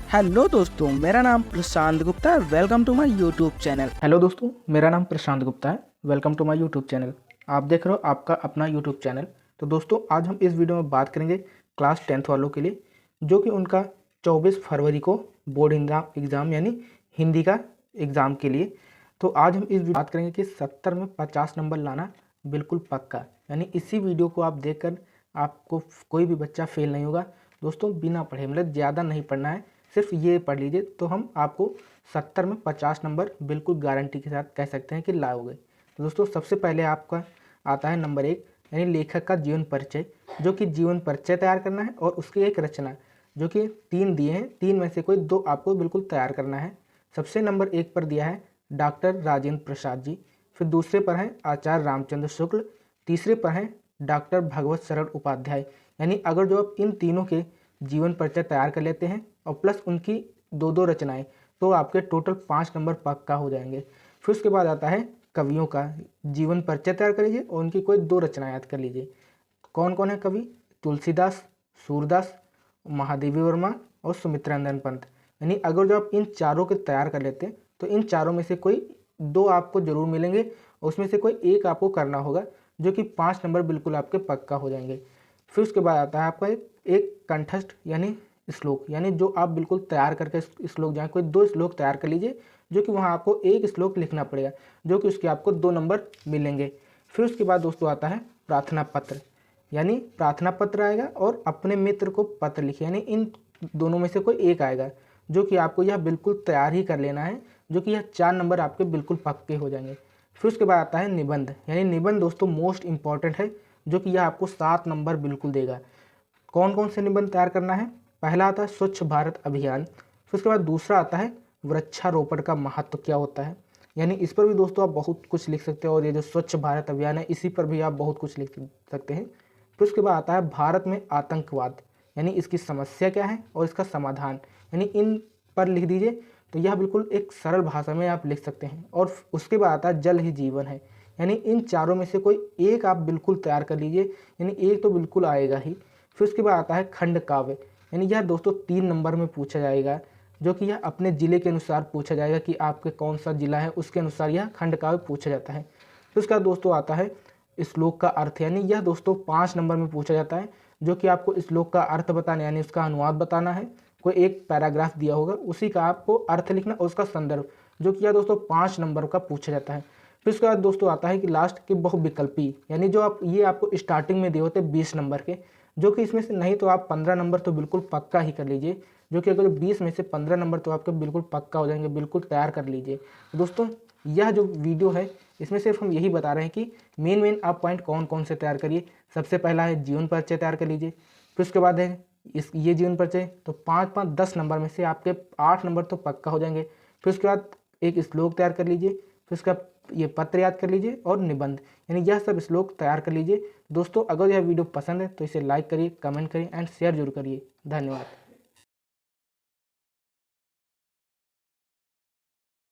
Hello दोस्तों, मेरा नाम प्रशांत गुप्ता है। Welcome to my YouTube channel. Hello दोस्तों, मेरा नाम प्रशांत गुप्ता है। Welcome to my YouTube channel. आप देख रहे हो आपका अपना यूट्यूब चैनल। तो दोस्तों, आज हम इस वीडियो में बात करेंगे क्लास 10th वालों के लिए, जो कि उनका 24 फरवरी को बोर्ड एग्ज़ाम यानी हिंदी का एग्ज़ाम के लिए। तो आज हम इस बात करेंगे कि 70 में 50 नंबर लाना बिल्कुल पक्का, यानी इसी वीडियो को आप देखकर आपको कोई भी बच्चा फेल नहीं होगा। दोस्तों, बिना पढ़े, मतलब ज़्यादा नहीं पढ़ना है, सिर्फ ये पढ़ लीजिए तो हम आपको 70 में 50 नंबर बिल्कुल गारंटी के साथ कह सकते हैं कि लाओगे। तो दोस्तों, सबसे पहले आपका आता है नंबर 1, यानी लेखक का जीवन परिचय, जो कि जीवन परिचय तैयार करना है और उसकी एक रचना, जो कि 3 दिए हैं, 3 में से कोई 2 आपको बिल्कुल तैयार करना है। सबसे नंबर 1 पर दिया है डॉक्टर राजेंद्र प्रसाद जी, फिर दूसरे पर हैं आचार्य रामचंद्र शुक्ल, तीसरे पर हैं डॉक्टर भगवत शरण उपाध्याय। यानी अगर जो आप इन तीनों के जीवन परिचय तैयार कर लेते हैं और प्लस उनकी 2-2 रचनाएं, तो आपके टोटल 5 नंबर पक्का हो जाएंगे। फिर उसके बाद आता है कवियों का जीवन परिचय तैयार कर लीजिए और उनकी कोई 2 रचनाएं याद कर लीजिए। कौन कौन है कवि? तुलसीदास, सूरदास, महादेवी वर्मा और सुमित्रानंदन पंत। यानी अगर जो आप इन चारों के तैयार कर लेते हैं तो इन चारों में से कोई 2 आपको जरूर मिलेंगे, उसमें से कोई एक आपको करना होगा, जो कि 5 नंबर बिल्कुल आपके पक्का हो जाएंगे। फिर उसके बाद आता है आपका एक कंठस्थ यानी श्लोक, यानी जो आप बिल्कुल तैयार करके श्लोक जाए, कोई 2 श्लोक तैयार कर लीजिए, जो कि वहाँ आपको एक श्लोक लिखना पड़ेगा, जो कि उसके आपको 2 नंबर मिलेंगे। फिर उसके बाद दोस्तों आता है प्रार्थना पत्र, यानी प्रार्थना पत्र आएगा और अपने मित्र को पत्र लिखिए, यानी इन दोनों में से कोई एक आएगा, जो कि आपको यह बिल्कुल तैयार ही कर लेना है, जो कि यह 4 नंबर आपके बिल्कुल पक्के हो जाएंगे। फिर उसके बाद आता है निबंध, यानी निबंध दोस्तों मोस्ट इंपॉर्टेंट है, जो कि यह आपको 7 नंबर बिल्कुल देगा। कौन कौन से निबंध तैयार करना है? पहला आता है स्वच्छ भारत अभियान, फिर उसके बाद दूसरा आता है वृक्षारोपण का महत्व क्या होता है, यानी इस पर भी दोस्तों आप बहुत कुछ लिख सकते हैं, और ये जो स्वच्छ भारत अभियान है इसी पर भी आप बहुत कुछ लिख सकते हैं। फिर उसके बाद आता है भारत में आतंकवाद, यानी इसकी समस्या क्या है और इसका समाधान, यानी इन पर लिख दीजिए, तो यह बिल्कुल एक सरल भाषा में आप लिख सकते हैं। और उसके बाद आता है जल ही जीवन है, यानी इन चारों में से कोई एक आप बिल्कुल तैयार कर लीजिए, यानी एक तो बिल्कुल आएगा ही। फिर उसके बाद आता है खंड काव्य, यानी यह दोस्तों 3 नंबर में पूछा जाएगा, जो कि यह अपने ज़िले के अनुसार पूछा जाएगा कि आपके कौन सा ज़िला है, उसके अनुसार यह खंड काव्य पूछा जाता है। फिर उसका दोस्तों आता है श्लोक का अर्थ, यानी यह दोस्तों 5 नंबर में पूछा जाता है, जो कि आपको श्लोक का अर्थ बताना, यानी उसका अनुवाद बताना है। कोई एक पैराग्राफ दिया होगा, उसी का आपको अर्थ लिखना और उसका संदर्भ, जो कि यह दोस्तों 5 नंबर का पूछा जाता है। फिर उसके बाद दोस्तों आता है कि लास्ट के बहुविकल्पी, यानी जो आप ये आपको स्टार्टिंग में दिए होते हैं 20 नंबर के, जो कि इसमें से नहीं तो आप 15 नंबर तो बिल्कुल पक्का ही कर लीजिए, जो कि अगर 20 में से 15 नंबर तो आपके बिल्कुल पक्का हो जाएंगे, बिल्कुल तैयार कर लीजिए। तो दोस्तों, यह जो वीडियो है इसमें सिर्फ हम यही बता रहे हैं कि मेन आप पॉइंट कौन कौन से तैयार करिए। सबसे पहला है जीवन परिचय तैयार कर लीजिए, फिर उसके बाद है ये जीवन परिचय, तो 5-5 10 नंबर में से आपके 8 नंबर तो पक्का हो जाएंगे। फिर उसके बाद एक श्लोक तैयार कर लीजिए, फिर उसका ये पत्र याद कर लीजिए और निबंध, यानी यह सब श्लोक तैयार कर लीजिए। दोस्तों, अगर यह वीडियो पसंद है तो इसे लाइक करिए, कमेंट करिए एंड शेयर जरूर करिए। धन्यवाद।